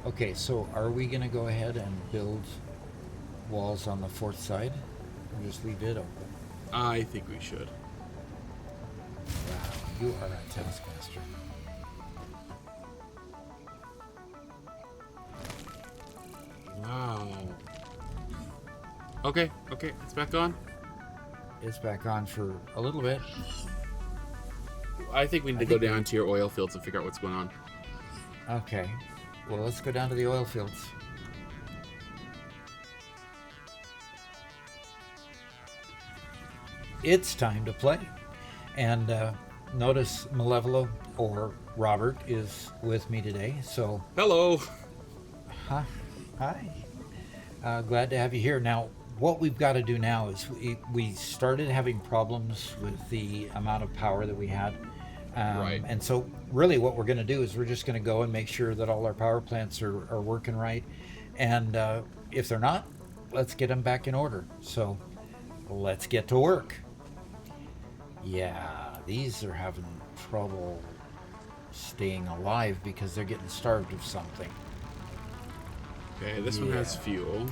Okay, so are we going to go ahead and build walls on the fourth side? Or just leave it open? I think we should. Wow, you are a taskmaster. Wow. Okay, okay, it's back on. It's back on for a little bit. I think we need I to go think down to your oil fields and figure out what's going on. okay. Well, let's go down to the oil fields. It's time to play. And notice Malevolo or Robert is with me today. So, Hello. huh, hi. Glad to have you here. Now, what we've got to do now is we started having problems with the amount of power that we had. Right. And so, really, what we're going to do is we're just going to go and make sure that all our power plants are working right. And if they're not, let's get them back in order. So, let's get to work. Yeah, these are having trouble staying alive because they're getting starved of something. Okay, this one Yeah. has fuel.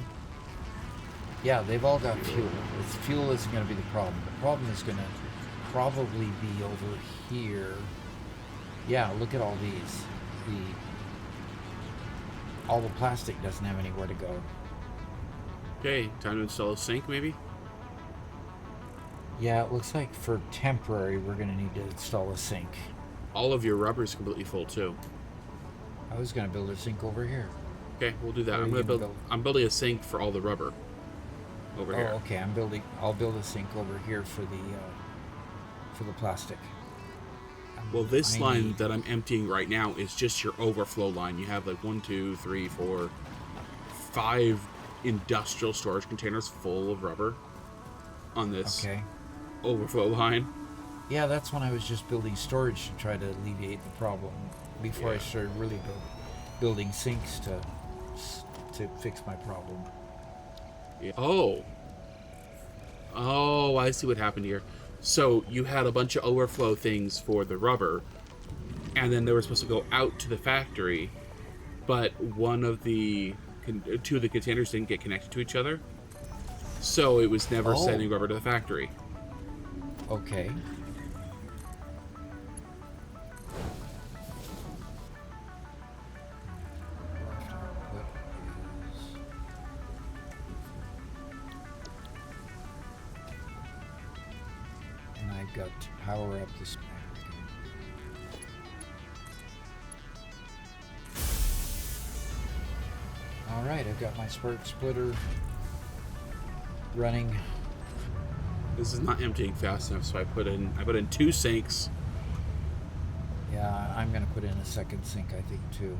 Yeah, they've all got Fuel. fuel. Fuel isn't going to be the problem. The problem is going to probably be over here. Yeah, look at all these. The all the plastic doesn't have anywhere to go. Okay, time to install a sink, maybe? Yeah, it looks like for temporary we're going to need to install a sink. All of your rubber's completely full, too. I was going to build a sink over here. Okay, we'll do that. What are you gonna build? I'm building a sink for all the rubber over Oh, here. okay. I'll build a sink over here for the plastic. Well, this I line need. that I'm emptying right now is just your overflow line. You have like 5 industrial storage containers full of rubber on this Okay. overflow line. Yeah, that's when I was just building storage to try to alleviate the problem before I Yeah. started really building sinks to fix my problem. Yeah. Oh, I see what happened here. So you had a bunch of overflow things for the rubber, and then they were supposed to go out to the factory, but two of the containers didn't get connected to each other, so it was never Oh, sending rubber to the factory. okay. What is- And I've got to power up this. All right, I've got my spark splitter running. This is not emptying fast enough, so I put in 2 sinks. Yeah, I'm gonna put in a second sink, I think, too.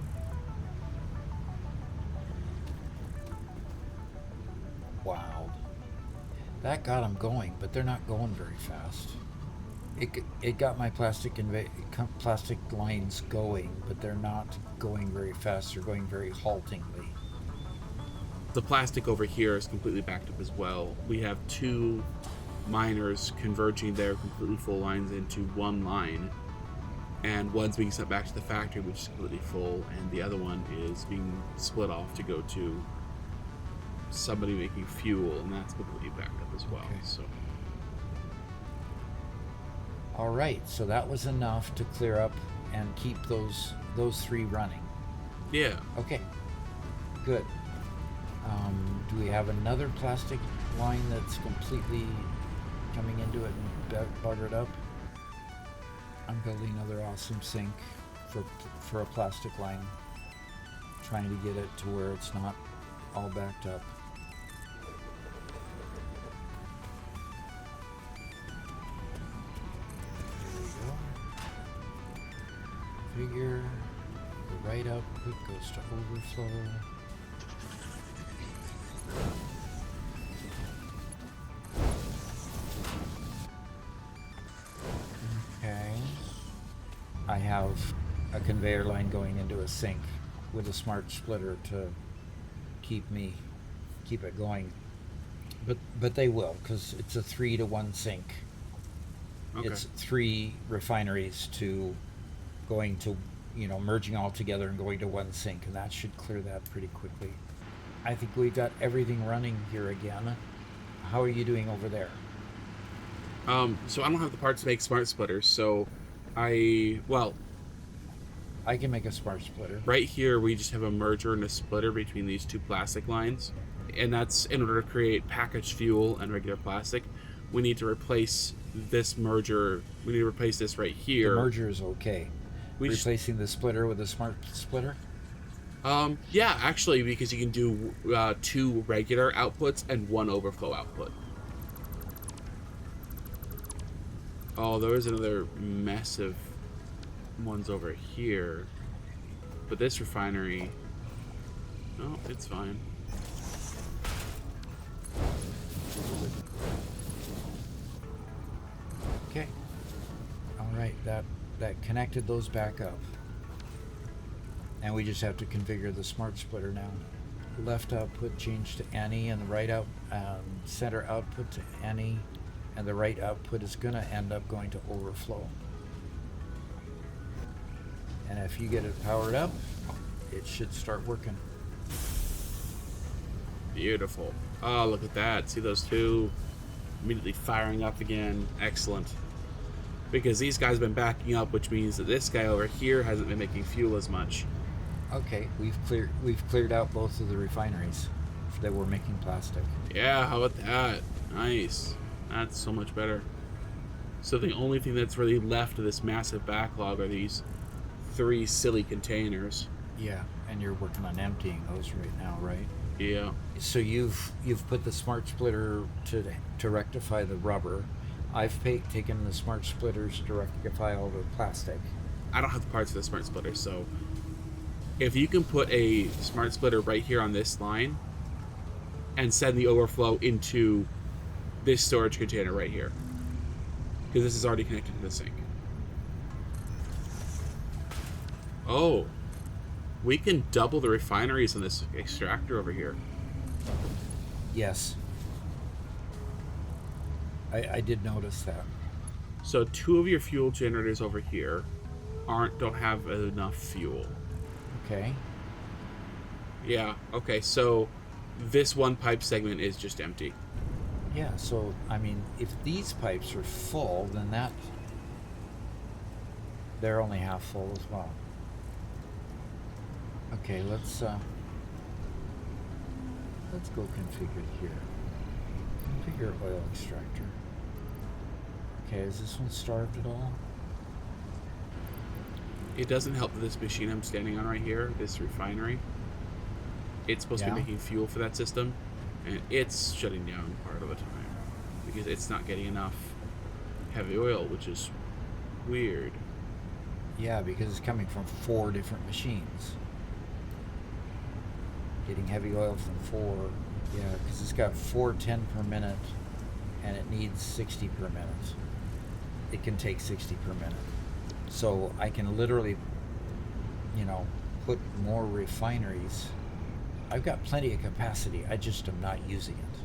Wow, that got them going, but they're not going very fast. It got my plastic lines going, but they're not going very fast. They're going very haltingly. The plastic over here is completely backed up as well. We have 2 miners converging their completely full lines into one line, and one's being sent back to the factory, which is completely full, and the other one is being split off to go to somebody making fuel, and that's completely backed up as well. Okay. So All right, so that was enough to clear up and keep those three running. yeah, Okay, good. Do we have another plastic line that's completely coming into it and buggered up? I'm building another awesome sink for a plastic line, trying to get it to where it's not all backed up. There we go. Figure the right output goes to overflow. Okay. I have a conveyor line going into a sink with a smart splitter to keep me keep it going. But they will, because it's a 3-to-1 sink. okay. It's 3 refineries to going to merging all together and going to one sink, and that should clear that pretty quickly. I think we got everything running here again. How are you doing over there? So I don't have the parts to make smart splitters, so I can make a smart splitter. right here we just have a merger and a splitter between these two plastic lines, and that's in order to create packaged fuel and regular plastic. We need to replace this merger. We need to replace this right here. The merger is okay. We just, Replacing the splitter with a smart splitter? yeah, actually, because you can do 2 regular outputs and 1 overflow output. Oh, there is another mess of ones over here. But this refinery... No, it's fine. Okay. Alright, that connected those back up. And we just have to configure the smart splitter now. Left output change to any, and the right center output to any, and the right output is going to end up going to overflow. And if you get it powered up, it should start working. Beautiful. Oh, look at that. See those two immediately firing up again. Excellent. Because these guys have been backing up, which means that this guy over here hasn't been making fuel as much. Okay, we've cleared out both of the refineries that were making plastic. Yeah, how about that? Nice. That's so much better. So the only thing that's really left of this massive backlog are these 3 silly containers. Yeah, and you're working on emptying those right now, right? Yeah. So you've put the smart splitter to rectify the rubber. I've taken the smart splitters to rectify all the plastic. I don't have the parts for the smart splitter, so if you can put a smart splitter right here on this line and send the overflow into this storage container right here, because this is already connected to the sink. Oh, we can double the refineries on this extractor over here. Yes. I did notice that. So 2 of your fuel generators over here don't have enough fuel. Okay. Yeah, okay, so this one pipe segment is just empty. Yeah, so, I mean, if these pipes are full, then they're only half full as well. Okay, let's go configure here. Configure oil extractor. Okay, is this one starved at all? It doesn't help that this machine I'm standing on right here, this refinery, it's supposed to be making fuel for that system, and it's shutting down part of the time because it's not getting enough heavy oil, which is weird. Yeah, because it's coming from 4 different machines. Getting heavy oil from 4. Yeah, because it's got 410 per minute, and it needs 60 per minute. It can take 60 per minute. So I can literally, put more refineries. I've got plenty of capacity. I just am not using it.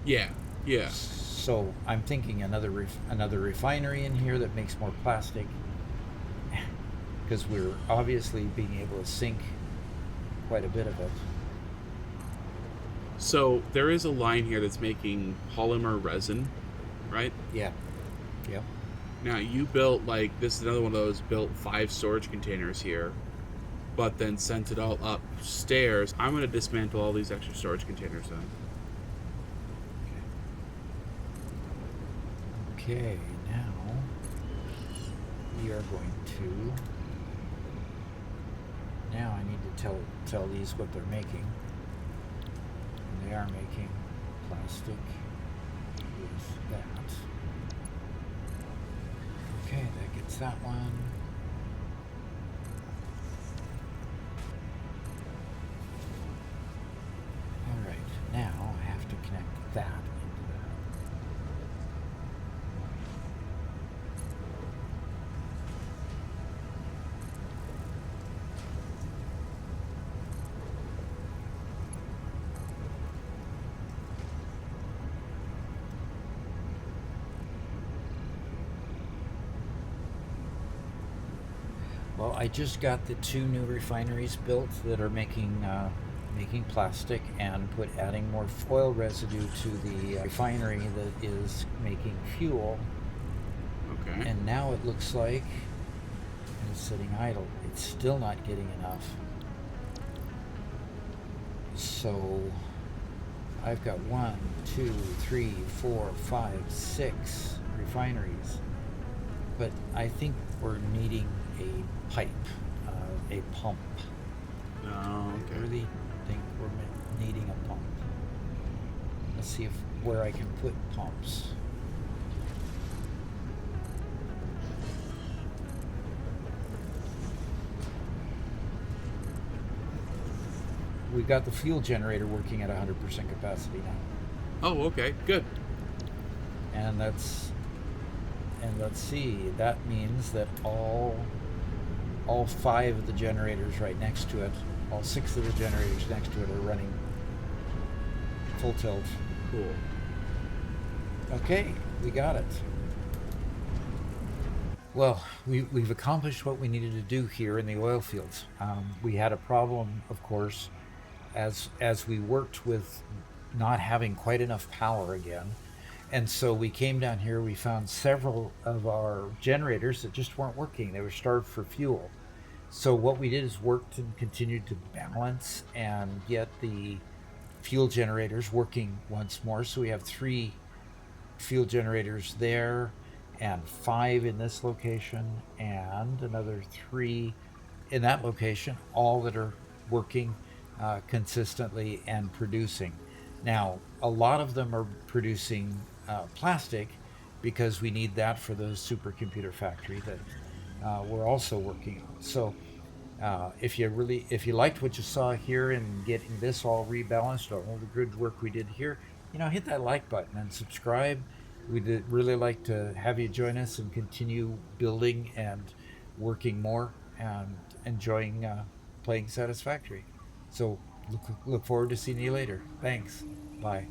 Yeah, yeah. So I'm thinking another refinery in here that makes more plastic, because we're obviously being able to sink quite a bit of it. So there is a line here that's making polymer resin, right? Yeah. Yep. Now you built, this is another one of those, built 5 storage containers here, but then sent it all upstairs. I'm going to dismantle all these extra storage containers then. Okay, now we are going to. Now I need to tell these what they're making. And they are making plastic with that. Okay, that gets that one. Alright, now I have to connect that into that. I just got the 2 new refineries built that are making plastic and adding more foil residue to the refinery that is making fuel. Okay. And now it looks like it's sitting idle. It's still not getting enough. So I've got 1, 2, 3, 4, 5, 6 refineries. But I think we're needing a pipe, a pump. Oh, I okay. really think we're needing a pump. Let's see where I can put pumps. We've got the fuel generator working at 100% capacity now, Oh, okay. Good. and let's see. That means that all 5 of the generators right next to it, all 6 of the generators next to it are running full tilt. Cool. Okay, we got it. Well, we've accomplished what we needed to do here in the oil fields. We had a problem, of course, as we worked with not having quite enough power again. And so we came down here, we found several of our generators that just weren't working. They were starved for fuel. So what we did is worked and continued to balance and get the fuel generators working once more. So we have 3 fuel generators there and 5 in this location and another 3 in that location, all that are working consistently and producing. Now, a lot of them are producing plastic because we need that for the supercomputer factory that we're also working on. So, if you liked what you saw here and getting this all rebalanced, all the good work we did here, hit that like button and subscribe. We'd really like to have you join us and continue building and working more and enjoying playing Satisfactory. So look forward to seeing you later. Thanks. Bye.